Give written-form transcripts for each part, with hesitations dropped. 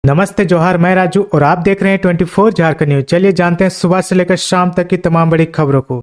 नमस्ते जोहार, मैं राजू और आप देख रहे हैं 24 झारखंड न्यूज। चलिए जानते हैं सुबह से लेकर शाम तक की तमाम बड़ी खबरों को।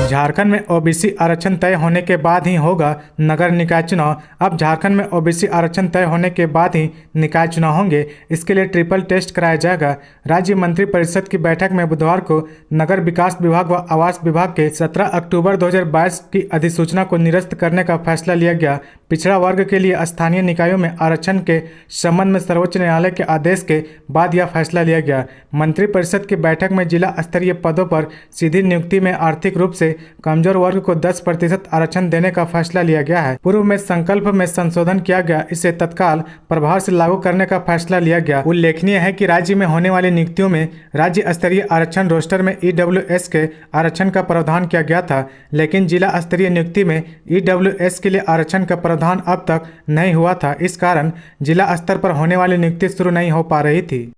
झारखंड में ओबीसी आरक्षण तय होने के बाद ही होगा नगर निकाय चुनाव। अब झारखंड में ओबीसी आरक्षण तय होने के बाद ही निकाय चुनाव होंगे। इसके लिए ट्रिपल टेस्ट कराया जाएगा। राज्य मंत्रिपरिषद की बैठक में बुधवार को नगर विकास विभाग व आवास विभाग के 17 अक्टूबर 2022 की अधिसूचना को निरस्त करने का फैसला लिया गया। पिछड़ा वर्ग के लिए स्थानीय निकायों में आरक्षण के संबंध में सर्वोच्च न्यायालय के आदेश के बाद यह फैसला लिया गया। मंत्रिपरिषद की बैठक में जिला स्तरीय पदों पर सीधी नियुक्ति में आर्थिक रूप से कमजोर वर्ग को 10% आरक्षण देने का फैसला लिया गया है। पूर्व में संकल्प में संशोधन किया गया, इसे तत्काल प्रभाव से लागू करने का फैसला लिया गया। उल्लेखनीय है कि राज्य में होने वाली नियुक्तियों में राज्य स्तरीय आरक्षण रोस्टर में ईडब्ल्यूएस के आरक्षण का प्रावधान किया गया था, लेकिन जिला स्तरीय नियुक्ति में ईडब्ल्यूएस के लिए आरक्षण का प्रावधान अब तक नहीं हुआ था। इस कारण जिला स्तर पर होने वाली नियुक्ति शुरू नहीं हो पा रही थी।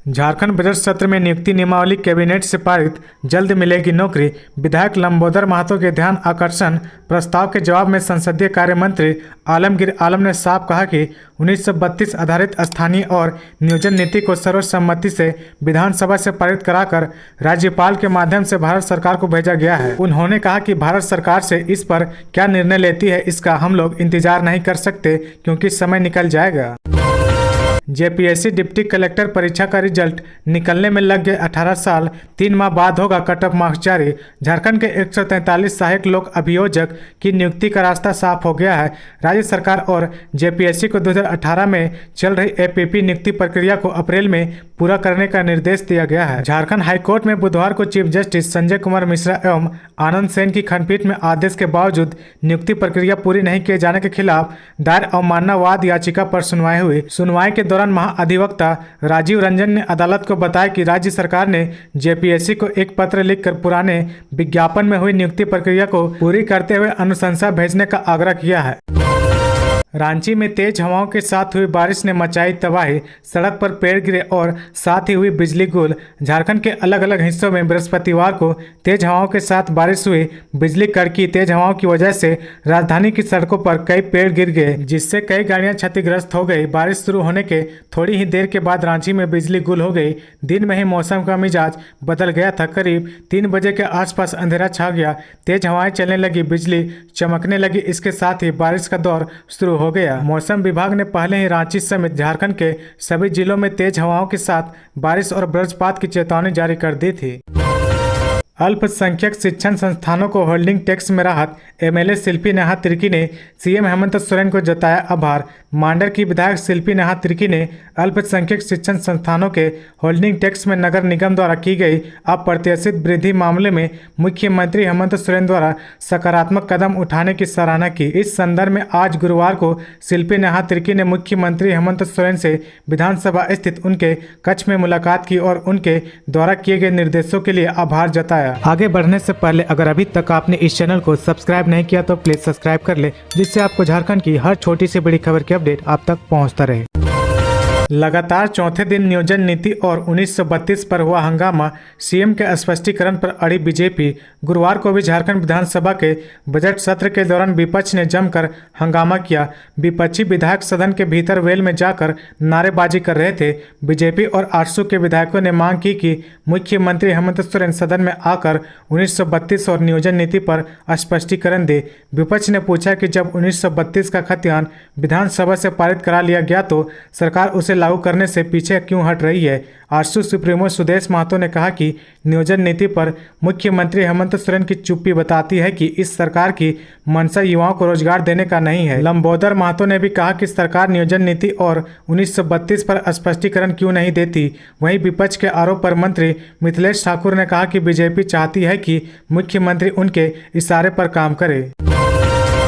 झारखंड बजट सत्र में नियुक्ति नियमावली कैबिनेट से पारित, जल्द मिलेगी नौकरी। विधायक लंबोदर महतो के ध्यान आकर्षण प्रस्ताव के जवाब में संसदीय कार्य मंत्री आलमगीर आलम ने साफ कहा कि 1932 आधारित स्थानीय और नियोजन नीति को सर्वसम्मति से विधानसभा से पारित कराकर राज्यपाल के माध्यम से भारत सरकार को भेजा गया है। उन्होंने कहा कि भारत सरकार से इस पर क्या निर्णय लेती है, इसका हम लोग इंतजार नहीं कर सकते, क्योंकि समय निकल जाएगा। जेपीएससी डिप्टी कलेक्टर परीक्षा का रिजल्ट निकलने में लग गए 18 साल, 3 माह बाद होगा कट ऑफ मार्क्स जारी। झारखंड के 143 सहायक लोक अभियोजक की नियुक्ति का रास्ता साफ हो गया है। राज्य सरकार और जेपीएससी को 2018 में चल रही एपीपी नियुक्ति प्रक्रिया को अप्रैल में पूरा करने का निर्देश दिया गया है। झारखंड हाईकोर्ट में बुधवार को चीफ जस्टिस संजय कुमार मिश्रा एवं आनंद सेन की खंडपीठ में आदेश के बावजूद नियुक्ति प्रक्रिया पूरी नहीं किए जाने के खिलाफ दायर अवमानना वाद याचिका पर सुनवाई हुई। सुनवाई के दौरान महाअधिवक्ता राजीव रंजन ने अदालत को बताया कि राज्य सरकार ने जेपीएससी को एक पत्र लिखकर पुराने विज्ञापन में हुई नियुक्ति प्रक्रिया को पूरी करते हुए अनुशंसा भेजने का आग्रह किया है। रांची में तेज हवाओं के साथ हुई बारिश ने मचाई तबाही, सड़क पर पेड़ गिरे और साथ ही हुई बिजली गुल। झारखंड के अलग अलग हिस्सों में बृहस्पतिवार को तेज हवाओं के साथ बारिश हुई। बिजली कड़की। तेज हवाओं की वजह से राजधानी की सड़कों पर कई पेड़ गिर गए, जिससे कई गाड़ियां क्षतिग्रस्त हो गई। बारिश शुरू होने के थोड़ी ही देर के बाद रांची में बिजली गुल हो गई। दिन में ही मौसम का मिजाज बदल गया था। करीब 3 बजे के आसपास अंधेरा छा गया। तेज हवाएं चलने लगी, बिजली चमकने लगी। इसके साथ ही बारिश का दौर शुरू हो गया। मौसम विभाग ने पहले ही रांची समेत झारखंड के सभी जिलों में तेज हवाओं के साथ बारिश और वज्रपात की चेतावनी जारी कर दी थी। अल्पसंख्यक शिक्षण संस्थानों को होल्डिंग टैक्स में राहत। एमएलए शिल्पी नेहा तिर्की ने सीएम हेमंत सोरेन को जताया आभार। मांडर की विधायक शिल्पी नेहा तिर्की ने अल्पसंख्यक शिक्षण संस्थानों के होल्डिंग टैक्स में नगर निगम द्वारा की गई अप्रत्याशित वृद्धि मामले में मुख्यमंत्री हेमंत सोरेन द्वारा सकारात्मक कदम उठाने की सराहना की। इस संदर्भ में आज गुरुवार को शिल्पी नेहा तिर्की ने मुख्यमंत्री हेमंत सोरेन से विधानसभा स्थित उनके कक्ष में मुलाकात की और उनके द्वारा किए गए निर्देशों के लिए आभार जताया। आगे बढ़ने से पहले अगर अभी तक आपने इस चैनल को सब्सक्राइब नहीं किया तो प्लीज सब्सक्राइब कर ले, जिससे आपको झारखंड की हर छोटी से बड़ी खबर की अपडेट आप तक पहुंचता रहे। लगातार चौथे दिन नियोजन नीति और 1932 पर हुआ हंगामा। सीएम के स्पष्टीकरण पर अड़ी बीजेपी। गुरुवार को भी झारखंड विधानसभा के बजट सत्र के दौरान विपक्ष ने जमकर हंगामा किया। विपक्षी विधायक सदन के भीतर वेल में जाकर नारेबाजी कर रहे थे। बीजेपी और आजसू के विधायकों ने मांग की कि मुख्यमंत्री हेमंत सोरेन सदन में आकर 1932 और नियोजन नीति पर स्पष्टीकरण दे। विपक्ष ने पूछा कि जब 1932 का खतियान विधानसभा से पारित करा लिया गया तो सरकार उसे लागू करने से पीछे क्यों हट रही है। आजसू सुप्रीमो सुदेश महतो ने कहा कि नियोजन नीति पर मुख्यमंत्री हेमंत सोरेन की चुप्पी बताती है कि इस सरकार की मंशा युवाओं को रोजगार देने का नहीं है। लंबोदर महतो ने भी कहा कि सरकार नियोजन नीति और 1932 पर स्पष्टीकरण क्यों नहीं देती। वहीं विपक्ष के आरोप पर मंत्री मिथिलेश ठाकुर ने कहा कि बीजेपी चाहती है कि मुख्यमंत्री उनके इशारे पर काम करे।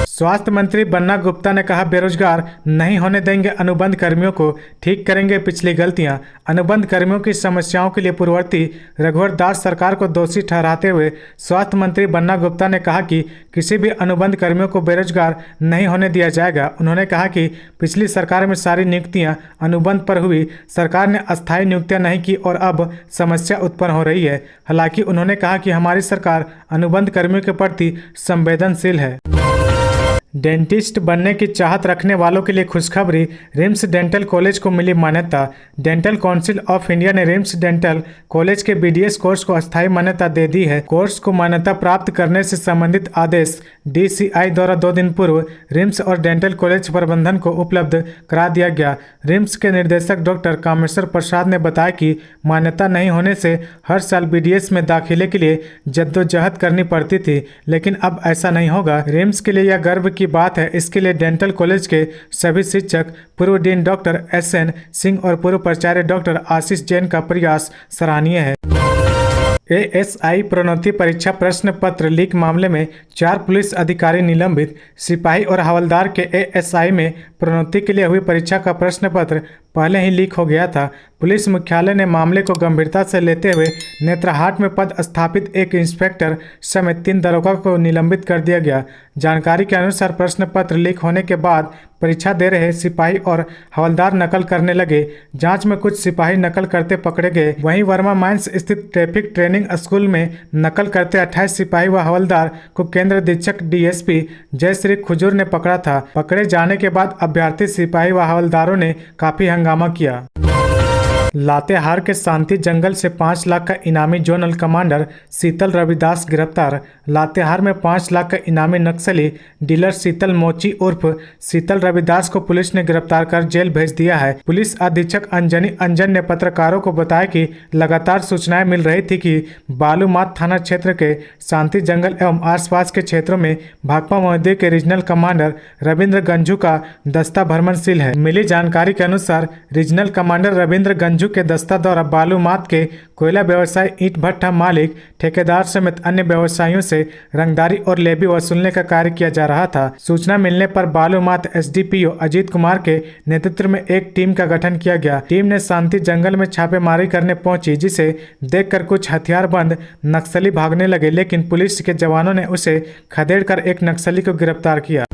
स्वास्थ्य मंत्री बन्ना गुप्ता ने कहा, बेरोजगार नहीं होने देंगे अनुबंध कर्मियों को, ठीक करेंगे पिछली गलतियां। अनुबंध कर्मियों की समस्याओं के लिए पूर्ववर्ती रघुवर दास सरकार को दोषी ठहराते हुए स्वास्थ्य मंत्री बन्ना गुप्ता ने कहा कि किसी भी अनुबंध कर्मियों को बेरोजगार नहीं होने दिया जाएगा। उन्होंने कहा कि पिछली सरकार में सारी नियुक्तियां अनुबंध पर हुई, सरकार ने अस्थायी नियुक्तियां नहीं की और अब समस्या उत्पन्न हो रही है। हालांकि उन्होंने कहा कि हमारी सरकार अनुबंध कर्मियों के प्रति संवेदनशील है। डेंटिस्ट बनने की चाहत रखने वालों के लिए खुशखबरी, रिम्स डेंटल कॉलेज को मिली मान्यता। डेंटल काउंसिल ऑफ इंडिया ने रिम्स डेंटल कॉलेज के बीडीएस कोर्स को अस्थायी मान्यता दे दी है। कोर्स को मान्यता प्राप्त करने से संबंधित आदेश DCI द्वारा 2 दिन पूर्व रिम्स और डेंटल कॉलेज प्रबंधन को उपलब्ध करा दिया गया। रिम्स के निदेशक डॉक्टर कामेश्वर प्रसाद ने बताया कि मान्यता नहीं होने से हर साल BDS में दाखिले के लिए जद्दोजहद करनी पड़ती थी, लेकिन अब ऐसा नहीं होगा। रिम्स के लिए यह गर्व की बात है। इसके लिए डेंटल कॉलेज के सभी शिक्षक, पूर्व डीन डॉक्टर SN सिंह और पूर्व प्राचार्य डॉक्टर आशीष जैन का प्रयास सराहनीय है। ASI प्रोन्नति परीक्षा प्रश्न पत्र लीक मामले में 4 पुलिस अधिकारी निलंबित। सिपाही और हवलदार के ASI में प्रोन्नति के लिए हुई परीक्षा का प्रश्न पत्र पहले ही लीक हो गया था। पुलिस मुख्यालय ने मामले को गंभीरता से लेते हुए नेतरहाट में पद स्थापित एक इंस्पेक्टर समेत 3 दरोगा को निलंबित कर दिया गया। जानकारी के अनुसार प्रश्न पत्र लीक होने के बाद परीक्षा दे रहे सिपाही और हवलदार नकल करने लगे। जांच में कुछ सिपाही नकल करते पकड़े गए। वहीं वर्मा माइंस स्थित ट्रैफिक ट्रेनिंग स्कूल में नकल करते 28 सिपाही व हवलदार को केंद्र अधीक्षक DSP जयश्री खुजूर ने पकड़ा था। पकड़े जाने के बाद अभ्यर्थी सिपाही व हवलदारों ने काफी हंगामा किया। लातेहार के शांति जंगल से 5 लाख का इनामी जोनल कमांडर शीतल रविदास गिरफ्तार। लातेहार में 5 लाख का इनामी नक्सली डीलर शीतल मोची उर्फ शीतल रविदास को पुलिस ने गिरफ्तार कर जेल भेज दिया है। पुलिस अधीक्षक अंजनी अंजन ने पत्रकारों को बताया कि लगातार सूचनाएं मिल रही थी कि बालूमाथ थाना क्षेत्र के शांति जंगल एवं आसपास के क्षेत्रों में भाकपा माओवादी के रीजनल कमांडर रविंद्र गंजू का दस्ता भ्रमणशील है। मिली जानकारी के अनुसार रीजनल कमांडर रविंद्र गंजू के दस्ता द्वारा बालूमाथ के कोयला व्यवसायी, ईंट भट्ठा मालिक, ठेकेदार समेत अन्य व्यवसायियों से रंगदारी और लेवी वसूलने का कार्य किया जा रहा था। सूचना मिलने पर बालूमाथ SDPO अजीत कुमार के नेतृत्व में एक टीम का गठन किया गया। टीम ने शांति जंगल में छापेमारी करने पहुंची, जिसे देखकर कुछ हथियारबंद नक्सली भागने लगे, लेकिन पुलिस के जवानों ने उसे खदेड़कर एक नक्सली को गिरफ्तार किया।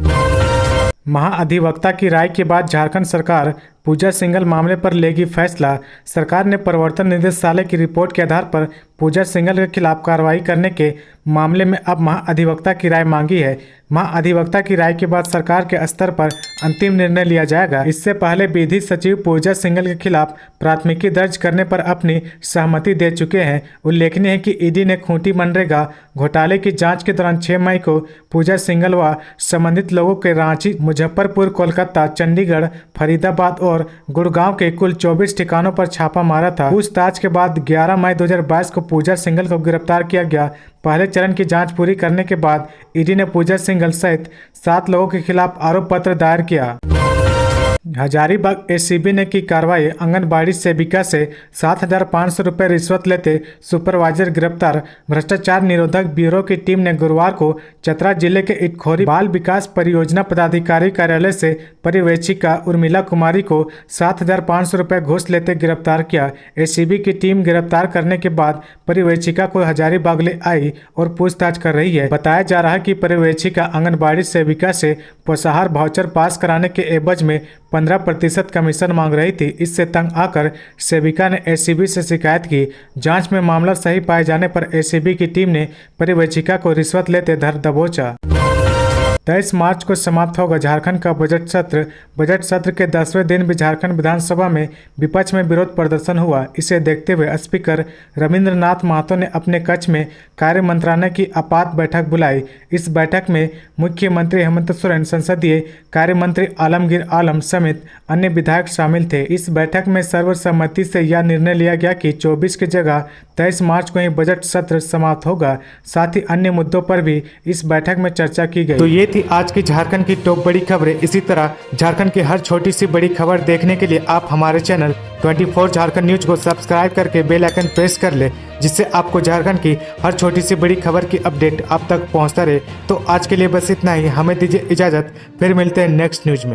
महाअधिवक्ता की राय के बाद झारखंड सरकार पूजा सिंघल मामले पर लेगी फैसला। सरकार ने प्रवर्तन निदेशालय की रिपोर्ट के आधार पर पूजा सिंघल के खिलाफ कार्रवाई करने के मामले में अब महाअधिवक्ता की राय मांगी है। महाअधिवक्ता की राय के बाद सरकार के स्तर पर अंतिम निर्णय लिया जाएगा। इससे पहले विधि सचिव पूजा सिंघल के खिलाफ प्राथमिकी दर्ज करने पर अपनी सहमति दे चुके हैं। उल्लेखनीय है कि ईडी ने खूंटी मनरेगा घोटाले की जांच के दौरान 6 मई को पूजा सिंघल व संबंधित लोगों के रांची, मुजफ्फरपुर, कोलकाता, चंडीगढ़, फरीदाबाद और गुड़गांव के कुल 24 ठिकानों पर छापा मारा था। पूछताछ के बाद 11 मई 2022 को पूजा सिंघल को गिरफ्तार किया गया। पहले चरण की जांच पूरी करने के बाद ईडी ने पूजा सिंघल सहित 7 लोगों के खिलाफ आरोप पत्र दायर किया। हजारीबाग ACB ने की कार्रवाई। आंगनबाड़ी सेविका से 7,500 रुपये रिश्वत लेते सुपरवाइजर गिरफ्तार। भ्रष्टाचार निरोधक ब्यूरो की टीम ने गुरुवार को चतरा जिले के इटखोरी बाल विकास परियोजना पदाधिकारी कार्यालय से पर्यवेक्षिका उर्मिला कुमारी को 7,500 रुपये घूस लेते गिरफ्तार किया। ACB की टीम गिरफ्तार करने के बाद पर्यवेक्षिका को हजारीबाग ले आई और पूछताछ कर रही है। बताया जा रहा है कि पर्यवेक्षिका आंगनबाड़ी सेविका से पोषाहार वाउचर पास कराने के एवज में 15% कमीशन मांग रही थी। इससे तंग आकर सेविका ने ACB से शिकायत की। जांच में मामला सही पाए जाने पर ACB की टीम ने पर्यवेक्षिका को रिश्वत लेते धर दबोचा। 23 मार्च को समाप्त होगा झारखंड का बजट सत्र। बजट सत्र के 10वें दिन भी झारखंड विधानसभा में विपक्ष में विरोध प्रदर्शन हुआ। इसे देखते हुए स्पीकर रविंद्रनाथ महतो ने अपने कक्ष में कार्य मंत्रालय की आपात बैठक बुलाई। इस बैठक में मुख्यमंत्री हेमंत सोरेन, संसदीय कार्य मंत्री आलमगीर आलम समेत अन्य विधायक शामिल थे। इस बैठक में सर्वसम्मति से यह निर्णय लिया गया कि 24 की जगह 23 मार्च को ही बजट सत्र समाप्त होगा। साथ ही अन्य मुद्दों पर भी इस बैठक में चर्चा की गई। तो ये थी आज की झारखंड की टॉप बड़ी खबरें। इसी तरह झारखंड की हर छोटी सी बड़ी खबर देखने के लिए आप हमारे चैनल 24 झारखंड न्यूज को सब्सक्राइब करके बेल आइकन प्रेस कर ले, जिससे आपको झारखंड की हर छोटी सी बड़ी खबर की अपडेट आप तक पहुंचता रहे। तो आज के लिए बस इतना ही। हमें दीजिए इजाजत, फिर मिलते हैं नेक्स्ट न्यूज में।